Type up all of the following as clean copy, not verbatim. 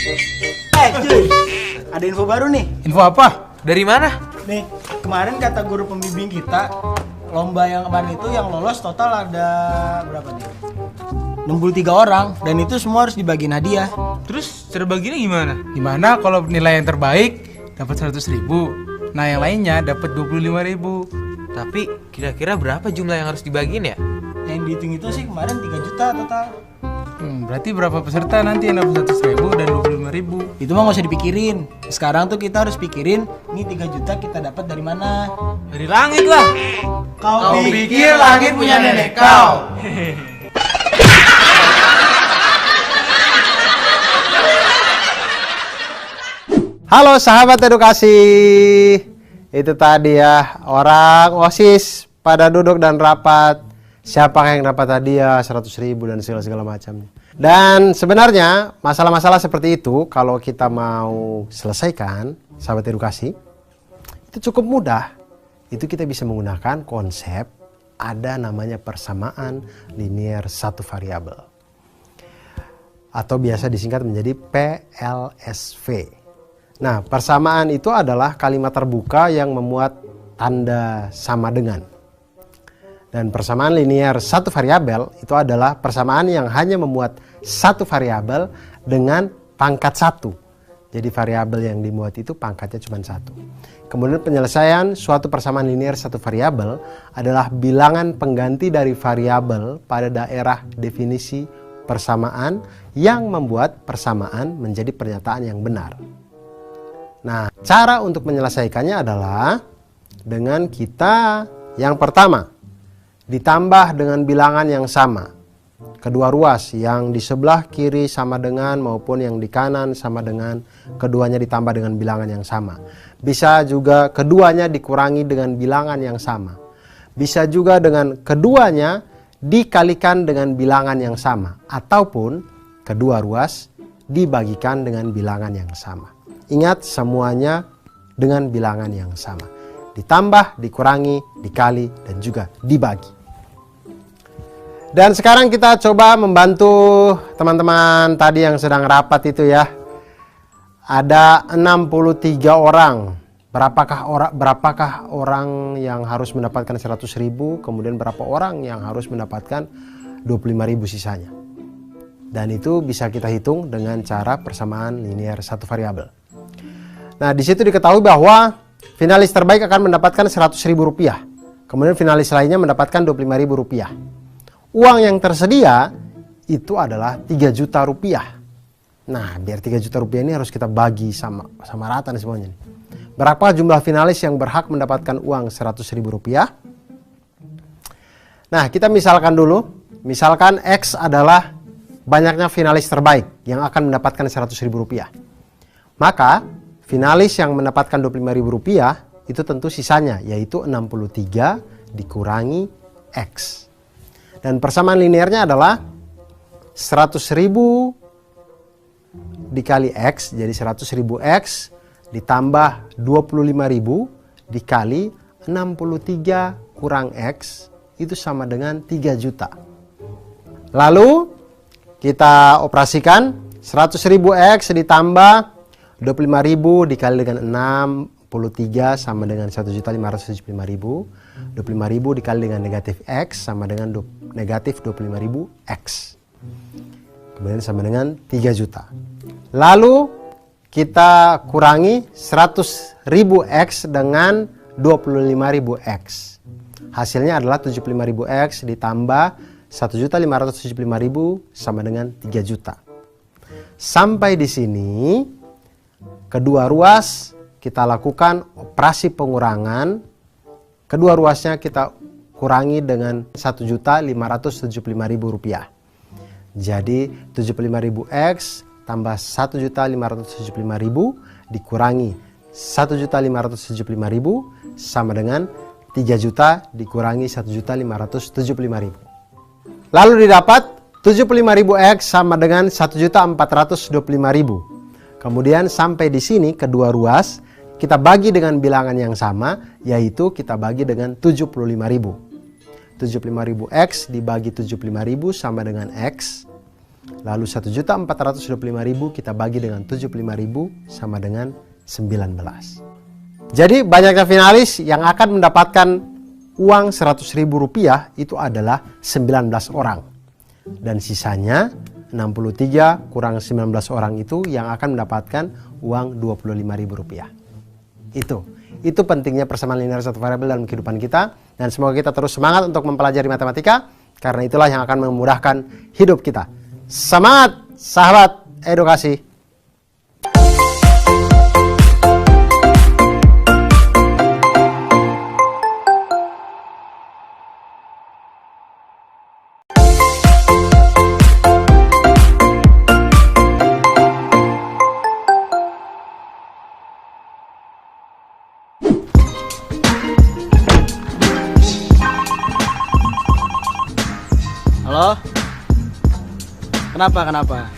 Cuy, ada info baru nih. Info apa? Dari mana? Nih, kemarin kata guru pembimbing kita, lomba yang kemarin itu yang lolos total ada berapa nih? 63 orang, dan itu semua harus dibagiin hadiah. Terus cara baginya gimana? Gimana kalau nilai yang terbaik dapat 100.000, nah yang lainnya dapat 25.000. Tapi kira-kira berapa jumlah yang harus dibagiin ya? Yang dihitung itu sih kemarin 3 juta total. Berarti berapa peserta nanti yang dapat 100.000 dan 25.000? Itu mah gak usah dipikirin. Sekarang tuh kita harus pikirin, ini 3 juta kita dapat dari mana? Dari langit lah. Kau pikir langit punya nenek kau? Halo sahabat edukasi, itu tadi ya orang OSIS pada duduk dan rapat. Siapa yang dapat hadiah 100.000 dan segala macamnya. Dan sebenarnya masalah-masalah seperti itu kalau kita mau selesaikan, sahabat edukasi, itu cukup mudah. Itu kita bisa menggunakan konsep ada namanya persamaan linear satu variabel, atau biasa disingkat menjadi PLSV. Nah, persamaan itu adalah kalimat terbuka yang memuat tanda sama dengan. Dan persamaan linear satu variabel itu adalah persamaan yang hanya memuat satu variabel dengan pangkat 1. Jadi variabel yang dimuat itu pangkatnya cuma 1. Kemudian penyelesaian suatu persamaan linear satu variabel adalah bilangan pengganti dari variabel pada daerah definisi persamaan yang membuat persamaan menjadi pernyataan yang benar. Nah, cara untuk menyelesaikannya adalah dengan kita yang pertama ditambah dengan bilangan yang sama. Kedua ruas yang di sebelah kiri sama dengan maupun yang di kanan sama dengan, keduanya ditambah dengan bilangan yang sama. Bisa juga keduanya dikurangi dengan bilangan yang sama. Bisa juga dengan keduanya dikalikan dengan bilangan yang sama, ataupun kedua ruas dibagikan dengan bilangan yang sama. Ingat, semuanya dengan bilangan yang sama. Ditambah, dikurangi, dikali, dan juga dibagi. Dan sekarang kita coba membantu teman-teman tadi yang sedang rapat itu ya. Ada 63 orang. Berapakah orang yang harus mendapatkan 100.000, kemudian berapa orang yang harus mendapatkan 25.000 sisanya. Dan itu bisa kita hitung dengan cara persamaan linear satu variabel. Nah, di situ diketahui bahwa finalis terbaik akan mendapatkan 100.000 rupiah. Kemudian finalis lainnya mendapatkan 25.000 rupiah. Uang yang tersedia itu adalah 3 juta rupiah. Nah, biar 3 juta rupiah ini harus kita bagi sama rata nih semuanya. Berapa jumlah finalis yang berhak mendapatkan uang 100.000 rupiah? Nah, kita misalkan dulu. Misalkan X adalah banyaknya finalis terbaik yang akan mendapatkan 100.000 rupiah. Maka finalis yang mendapatkan 25.000 rupiah itu tentu sisanya, yaitu 63 dikurangi X. Dan persamaan linearnya adalah 100.000 dikali X, jadi 100.000 X ditambah 25.000 dikali 63 kurang X, itu sama dengan 3 juta. Lalu kita operasikan 100.000 X ditambah 25.000 dikali dengan 63 sama dengan 1.575.000. 25.000 dikali dengan negatif X sama dengan negatif 25.000 X. Kemudian sama dengan 3 juta. Lalu kita kurangi 100.000 X dengan 25.000 X. Hasilnya adalah 75.000 X ditambah 1.575.000 sama dengan 3 juta. Sampai di sini kedua ruas kita lakukan operasi pengurangan. Kedua ruasnya kita kurangi dengan 1.575.000 rupiah. Jadi 75.000 X tambah 1.575.000 dikurangi 1.575.000 sama dengan 3 juta dikurangi 1.575.000. Lalu didapat 75.000 X sama dengan 1.425.000. Kemudian sampai di sini kedua ruas kita bagi dengan bilangan yang sama, yaitu kita bagi dengan 75.000. 75.000 X dibagi 75.000 sama dengan X. Lalu 1.425.000 kita bagi dengan 75.000 sama dengan 19. Jadi banyaknya finalis yang akan mendapatkan uang Rp100.000 itu adalah 19 orang. Dan sisanya 63 kurang 19 orang itu yang akan mendapatkan uang Rp25.000. Itu pentingnya persamaan linear satu variabel dalam kehidupan kita, dan semoga kita terus semangat untuk mempelajari matematika karena itulah yang akan memudahkan hidup kita. Semangat sahabat edukasi. Halo? Kenapa?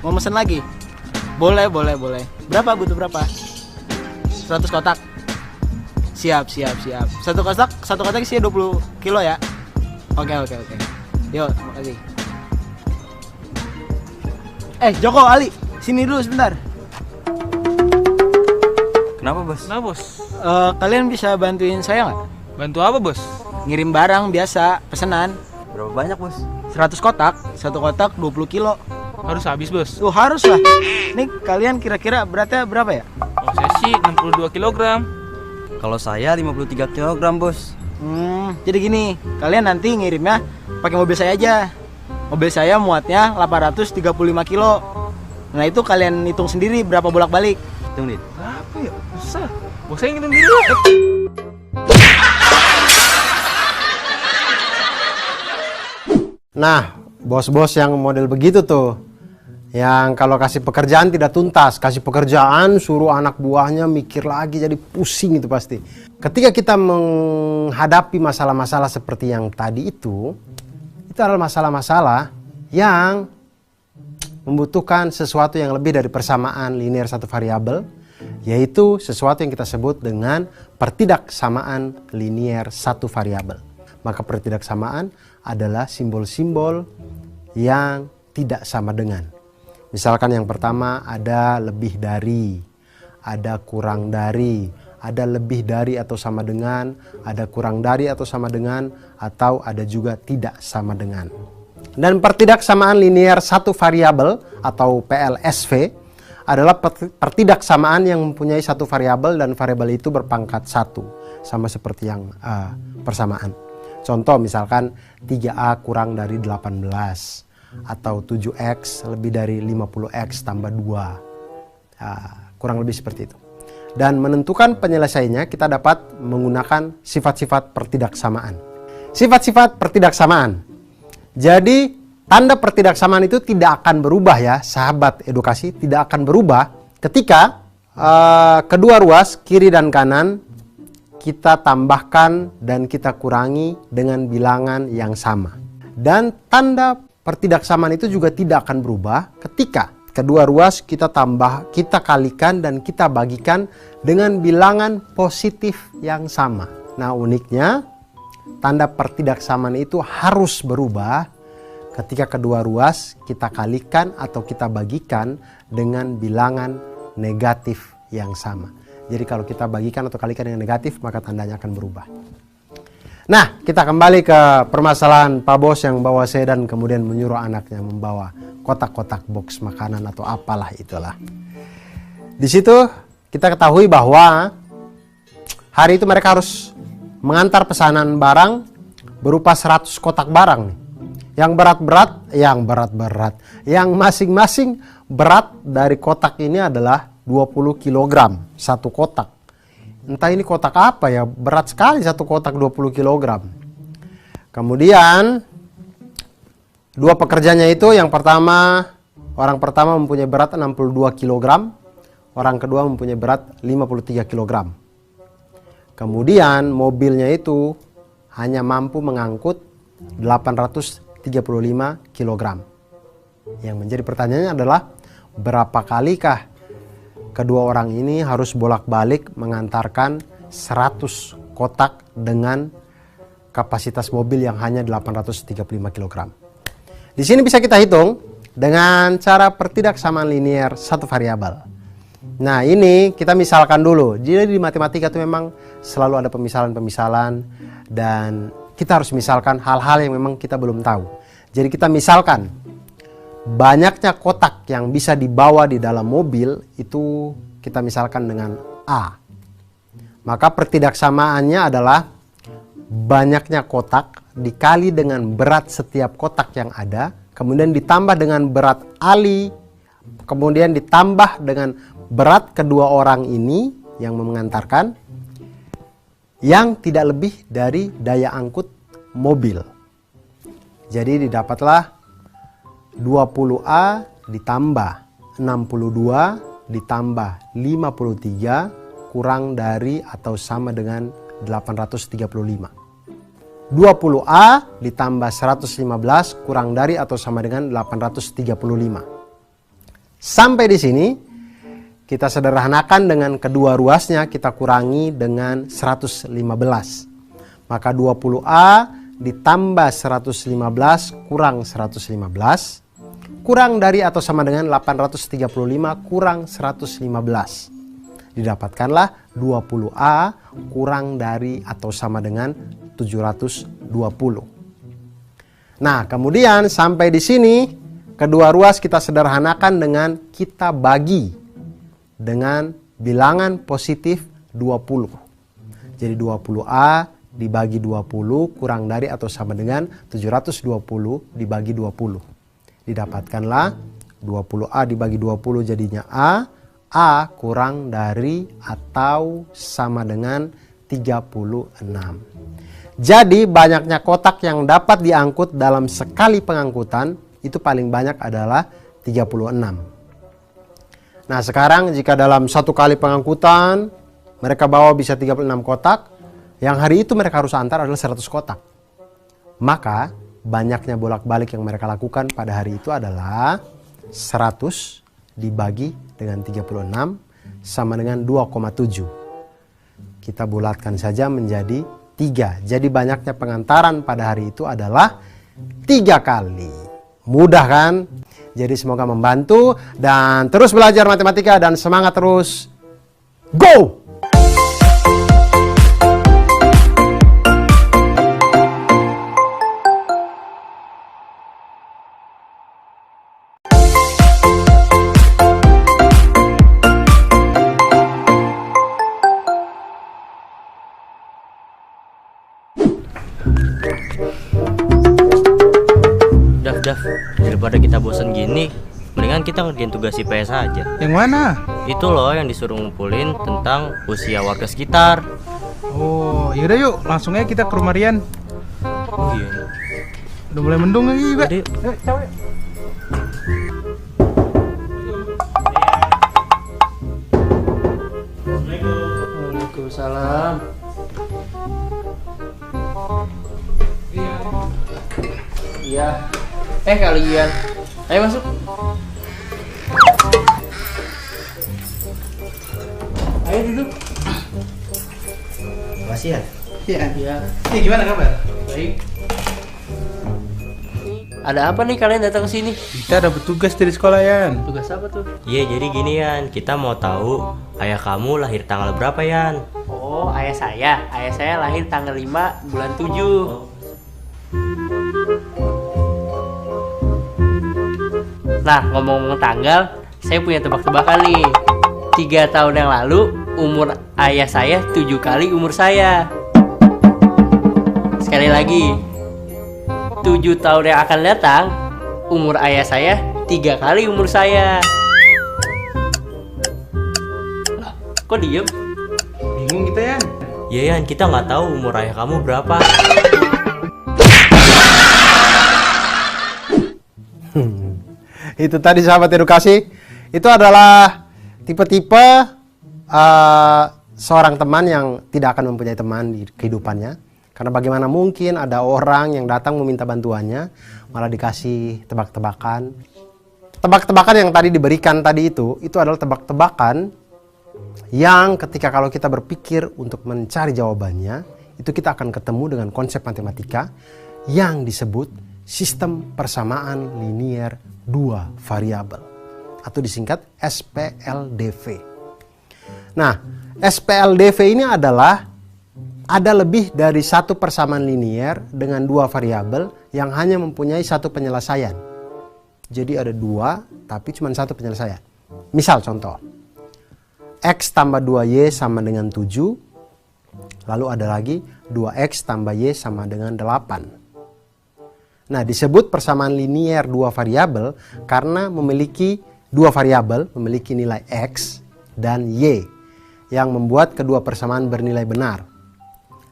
Mau mesen lagi? Boleh. Berapa, butuh berapa? 100 kotak? Siap. Satu kotak isinya 20 kilo ya? Oke. Yuk, makasih. Joko, Ali, sini dulu sebentar. Kenapa bos? Kalian bisa bantuin saya nggak? Bantu apa bos? Ngirim barang biasa, pesanan. Berapa banyak bos? 100 kotak, satu kotak 20 kilo. Harus habis bos. Harus lah. Nih kalian kira-kira beratnya berapa ya? Oh saya sih 62 kg. Kalau saya 53 kg bos. Jadi gini, kalian nanti ngirimnya pakai mobil saya aja. Mobil saya muatnya 835 kilo. Nah itu kalian hitung sendiri berapa bolak-balik. Hitung nih. Berapa ya? Susah. Bos saya ngitung diri lah. Nah, bos-bos yang model begitu tuh, yang kalau kasih pekerjaan tidak tuntas, kasih pekerjaan suruh anak buahnya mikir lagi, jadi pusing itu pasti. Ketika kita menghadapi masalah-masalah seperti yang tadi itu adalah masalah-masalah yang membutuhkan sesuatu yang lebih dari persamaan linear satu variabel, yaitu sesuatu yang kita sebut dengan pertidaksamaan linear satu variabel. Maka pertidaksamaan adalah simbol-simbol yang tidak sama dengan. Misalkan yang pertama ada lebih dari, ada kurang dari, ada lebih dari atau sama dengan, ada kurang dari atau sama dengan, atau ada juga tidak sama dengan. Dan pertidaksamaan linear satu variabel atau PLSV adalah pertidaksamaan yang mempunyai satu variabel dan variabel itu berpangkat 1, sama seperti yang persamaan. Contoh misalkan 3A kurang dari 18 atau 7X lebih dari 50X tambah 2. Kurang lebih seperti itu. Dan menentukan penyelesaiannya kita dapat menggunakan sifat-sifat pertidaksamaan. Sifat-sifat pertidaksamaan. Jadi tanda pertidaksamaan itu tidak akan berubah ya sahabat edukasi, tidak akan berubah ketika kedua ruas kiri dan kanan kita tambahkan dan kita kurangi dengan bilangan yang sama. Dan tanda pertidaksamaan itu juga tidak akan berubah ketika kedua ruas kita kalikan dan kita bagikan dengan bilangan positif yang sama. Nah uniknya tanda pertidaksamaan itu harus berubah ketika kedua ruas kita kalikan atau kita bagikan dengan bilangan negatif yang sama. Jadi kalau kita bagikan atau kalikan dengan negatif, maka tandanya akan berubah. Nah, kita kembali ke permasalahan Pak Bos yang bawa sedan kemudian menyuruh anaknya membawa kotak-kotak box makanan atau apalah itulah. Di situ kita ketahui bahwa hari itu mereka harus mengantar pesanan barang berupa 100 kotak barang nih. Yang berat-berat, yang masing-masing berat dari kotak ini adalah 20 kg satu kotak. Entah ini kotak apa ya, berat sekali satu kotak 20 kg. Kemudian dua pekerjanya itu yang pertama, orang pertama mempunyai berat 62 kg, orang kedua mempunyai berat 53 kg. Kemudian mobilnya itu hanya mampu mengangkut 835 kg. Yang menjadi pertanyaannya adalah berapa kalikah kedua orang ini harus bolak-balik mengantarkan 100 kotak dengan kapasitas mobil yang hanya 835 kg. Di sini bisa kita hitung dengan cara pertidaksamaan linear satu variabel. Nah, ini kita misalkan dulu. Jadi di matematika itu memang selalu ada pemisalan-pemisalan dan kita harus misalkan hal-hal yang memang kita belum tahu. Jadi kita misalkan banyaknya kotak yang bisa dibawa di dalam mobil itu kita misalkan dengan A. Maka pertidaksamaannya adalah banyaknya kotak dikali dengan berat setiap kotak yang ada, kemudian ditambah dengan berat Ali, kemudian ditambah dengan berat kedua orang ini yang mengantarkan, yang tidak lebih dari daya angkut mobil. Jadi didapatlah 20A ditambah 62 ditambah 53 kurang dari atau sama dengan 835. 20A ditambah 115 kurang dari atau sama dengan 835. Sampai di sini kita sederhanakan dengan kedua ruasnya, kita kurangi dengan 115. Maka 20A ditambah 115 kurang 115 kurang dari atau sama dengan 835 kurang 115. Didapatkanlah 20A kurang dari atau sama dengan 720. Nah, kemudian sampai di sini kedua ruas kita sederhanakan dengan kita bagi dengan bilangan positif 20. Jadi 20A dibagi 20 kurang dari atau sama dengan 720 dibagi 20. Didapatkanlah 20A dibagi 20 jadinya A kurang dari atau sama dengan 36. Jadi banyaknya kotak yang dapat diangkut dalam sekali pengangkutan itu paling banyak adalah 36. Nah, sekarang jika dalam satu kali pengangkutan mereka bawa bisa 36 kotak, yang hari itu mereka harus antar adalah 100 kotak. Maka banyaknya bolak-balik yang mereka lakukan pada hari itu adalah 100 dibagi dengan 36 sama dengan 2,7. Kita bulatkan saja menjadi 3. Jadi banyaknya pengantaran pada hari itu adalah 3 kali. Mudah kan? Jadi semoga membantu dan terus belajar matematika dan semangat terus. Go! Daf, daripada kita bosan gini, mendingan kita ngerjain tugas IPS aja. Yang mana? Itu loh yang disuruh ngumpulin tentang usia warga sekitar. Oh, yaudah yuk, langsung aja kita ke rumah Rian. Oh iya. Udah mulai mendung lagi juga. Jadi, Waalaikumsalam. Iya. Kalian. Ayo masuk. Ayo duduk. Makasih ya. Iya. Gimana kabar? Baik. Ada apa nih kalian datang ke sini? Kita dapat tugas dari sekolah, Yan. Tugas apa tuh? iya jadi gini Yan, kita mau tahu ayah kamu lahir tanggal berapa Yan? Oh, ayah saya lahir tanggal 5 bulan 7. Nah, ngomong-ngomong tanggal, saya punya tebak-tebakan nih. 3 tahun yang lalu, umur ayah saya 7 kali umur saya. Sekali lagi, 7 tahun yang akan datang, umur ayah saya 3 kali umur saya. Lah, kok diem? Bingung kita, Yan. Iya Yan, kita nggak tahu umur ayah kamu berapa. Itu tadi sahabat edukasi, itu adalah tipe-tipe seorang teman yang tidak akan mempunyai teman di kehidupannya. Karena bagaimana mungkin ada orang yang datang meminta bantuannya malah dikasih tebak-tebakan. Tebak-tebakan yang tadi diberikan tadi itu adalah tebak-tebakan yang ketika kalau kita berpikir untuk mencari jawabannya, itu kita akan ketemu dengan konsep matematika yang disebut sistem persamaan linier dua variabel atau disingkat SPLDV. Nah, SPLDV ini adalah ada lebih dari satu persamaan linier dengan dua variabel yang hanya mempunyai satu penyelesaian. Jadi ada dua tapi cuma satu penyelesaian. Misal contoh, X tambah 2Y sama dengan 7. Lalu ada lagi 2X tambah Y sama dengan 8. Nah, disebut persamaan linier dua variabel karena memiliki dua variabel memiliki nilai X dan Y yang membuat kedua persamaan bernilai benar.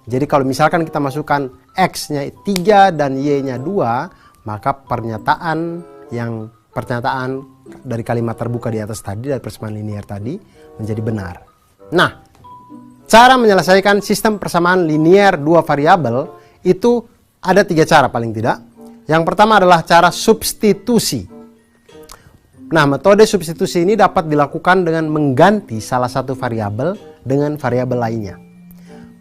Jadi kalau misalkan kita masukkan X-nya 3 dan Y-nya 2, maka pernyataan dari kalimat terbuka di atas tadi, dari persamaan linier tadi, menjadi benar. Nah, cara menyelesaikan sistem persamaan linier dua variabel itu ada 3 cara paling tidak. Yang pertama adalah cara substitusi. Nah, metode substitusi ini dapat dilakukan dengan mengganti salah satu variabel dengan variabel lainnya.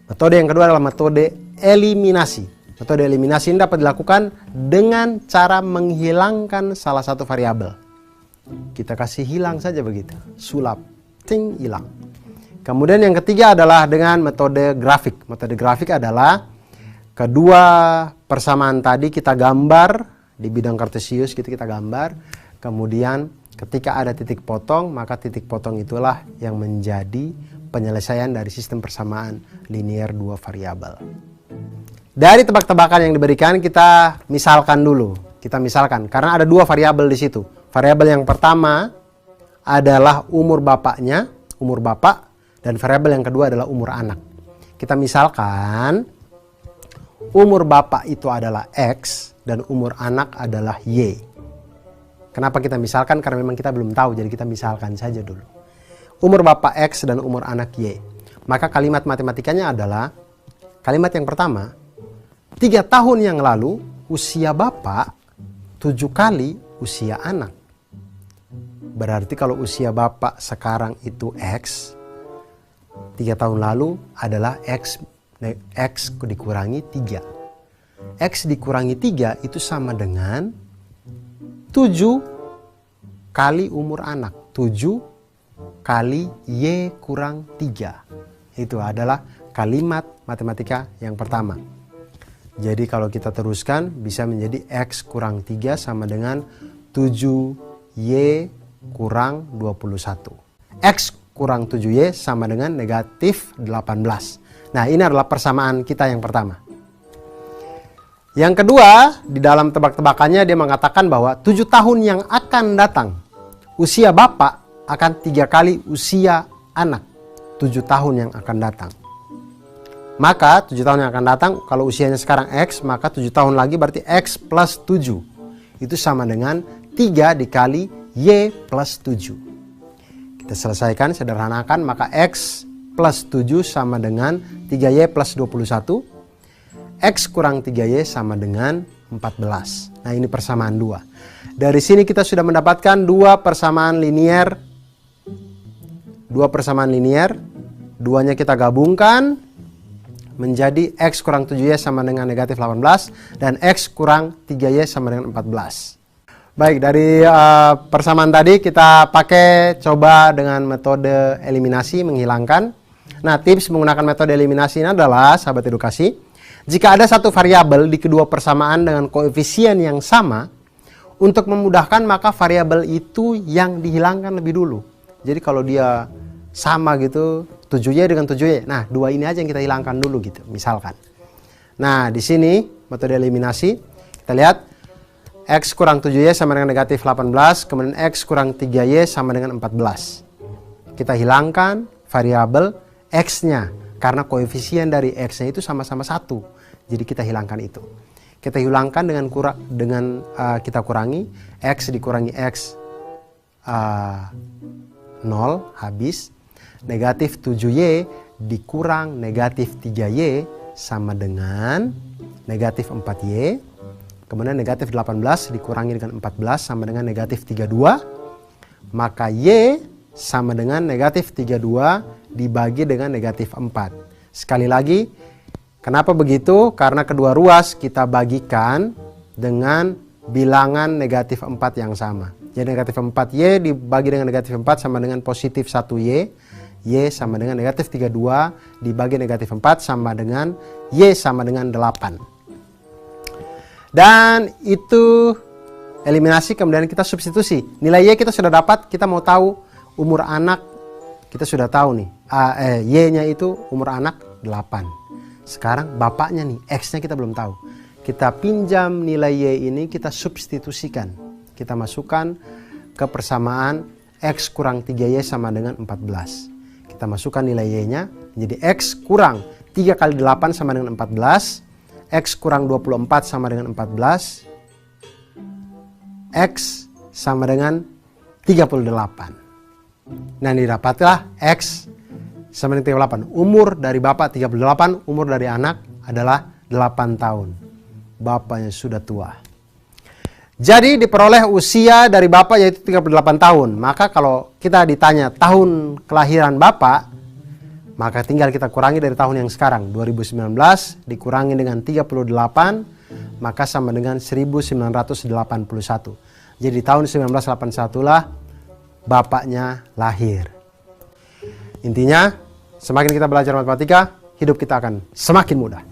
Metode yang kedua adalah metode eliminasi. Metode eliminasi ini dapat dilakukan dengan cara menghilangkan salah satu variabel. Kita kasih hilang saja begitu, sulap, ting, hilang. Kemudian yang ketiga adalah dengan metode grafik. Metode grafik adalah kedua persamaan tadi kita gambar di bidang kartesius, kita gambar. Kemudian ketika ada titik potong, maka titik potong itulah yang menjadi penyelesaian dari sistem persamaan linier dua variabel. Dari tebak-tebakan yang diberikan kita misalkan dulu. Kita misalkan karena ada dua variabel di situ. Variabel yang pertama adalah umur bapaknya, umur bapak, dan variabel yang kedua adalah umur anak. Kita misalkan umur bapak itu adalah X dan umur anak adalah Y. Kenapa kita misalkan? Karena memang kita belum tahu, jadi kita misalkan saja dulu. Umur bapak X dan umur anak Y. Maka kalimat matematikanya adalah kalimat yang pertama, 3 tahun yang lalu usia bapak 7 kali usia anak. Berarti kalau usia bapak sekarang itu X, 3 tahun lalu adalah X dikurangi 3. X dikurangi 3 itu sama dengan 7 kali umur anak. 7 kali Y kurang 3. Itu adalah kalimat matematika yang pertama. Jadi kalau kita teruskan bisa menjadi X kurang 3 sama dengan 7Y kurang 21. X kurang 7Y sama dengan negatif 18. Nah, ini adalah persamaan kita yang pertama. Yang kedua, di dalam tebak-tebakannya dia mengatakan bahwa 7 tahun yang akan datang, usia bapak akan 3 kali usia anak. 7 tahun yang akan datang. Maka 7 tahun yang akan datang, kalau usianya sekarang X, maka 7 tahun lagi berarti X plus 7. Itu sama dengan 3 dikali Y plus 7. Kita selesaikan, sederhanakan, maka X plus 7 sama dengan 3Y plus 21. X kurang 3Y sama dengan 14. Nah, ini persamaan 2. Dari sini kita sudah mendapatkan dua persamaan linier. Duanya kita gabungkan menjadi X kurang 7Y sama dengan negatif 18 dan X kurang 3Y sama dengan 14. Baik, dari persamaan tadi kita pakai coba dengan metode eliminasi, menghilangkan. Nah, tips menggunakan metode eliminasi ini adalah, sahabat edukasi, jika ada satu variabel di kedua persamaan dengan koefisien yang sama, untuk memudahkan maka variabel itu yang dihilangkan lebih dulu. Jadi kalau dia sama gitu, 7Y dengan 7Y. Nah, 2 ini aja yang kita hilangkan dulu gitu, misalkan. Nah, di sini metode eliminasi, kita lihat X kurang 7Y sama dengan negatif 18, kemudian X kurang 3Y sama dengan 14. Kita hilangkan variabel X-nya, karena koefisien dari X-nya itu sama-sama 1. Jadi kita hilangkan itu. Kita hilangkan dengan kita kurangi, X dikurangi X 0, habis. Negatif 7Y dikurang negatif 3Y sama dengan negatif 4Y. Kemudian negatif 18 dikurangi dengan 14 sama dengan negatif 32. Maka Y sama dengan negatif 32 dibagi dengan negatif 4. Sekali lagi, kenapa begitu? Karena kedua ruas kita bagikan dengan bilangan negatif 4 yang sama. Jadi negatif 4Y dibagi dengan negatif 4 sama dengan positif 1Y. Y sama dengan negatif 32 dibagi negatif 4 sama dengan Y sama dengan 8. Dan itu eliminasi, kemudian kita substitusi. Nilai Y kita sudah dapat, kita mau tahu umur anak, kita sudah tahu nih. Y-nya itu umur anak 8. Sekarang bapaknya nih, X-nya kita belum tahu. Kita pinjam nilai Y ini, kita substitusikan. Kita masukkan ke persamaan X kurang 3Y sama dengan 14. Kita masukkan nilai Y-nya, jadi X kurang 3 kali 8 sama dengan 14. X kurang 24 sama dengan 14. X sama dengan 38. Nah, didapatlah X sama dengan 38. Umur dari bapak 38, umur dari anak adalah 8 tahun. Bapaknya sudah tua. Jadi diperoleh usia dari bapak yaitu 38 tahun. Maka kalau kita ditanya tahun kelahiran bapak, maka tinggal kita kurangi dari tahun yang sekarang. 2019 dikurangi dengan 38, maka sama dengan 1981. Jadi tahun 1981 lah bapaknya lahir. Intinya, semakin kita belajar matematika, hidup kita akan semakin mudah.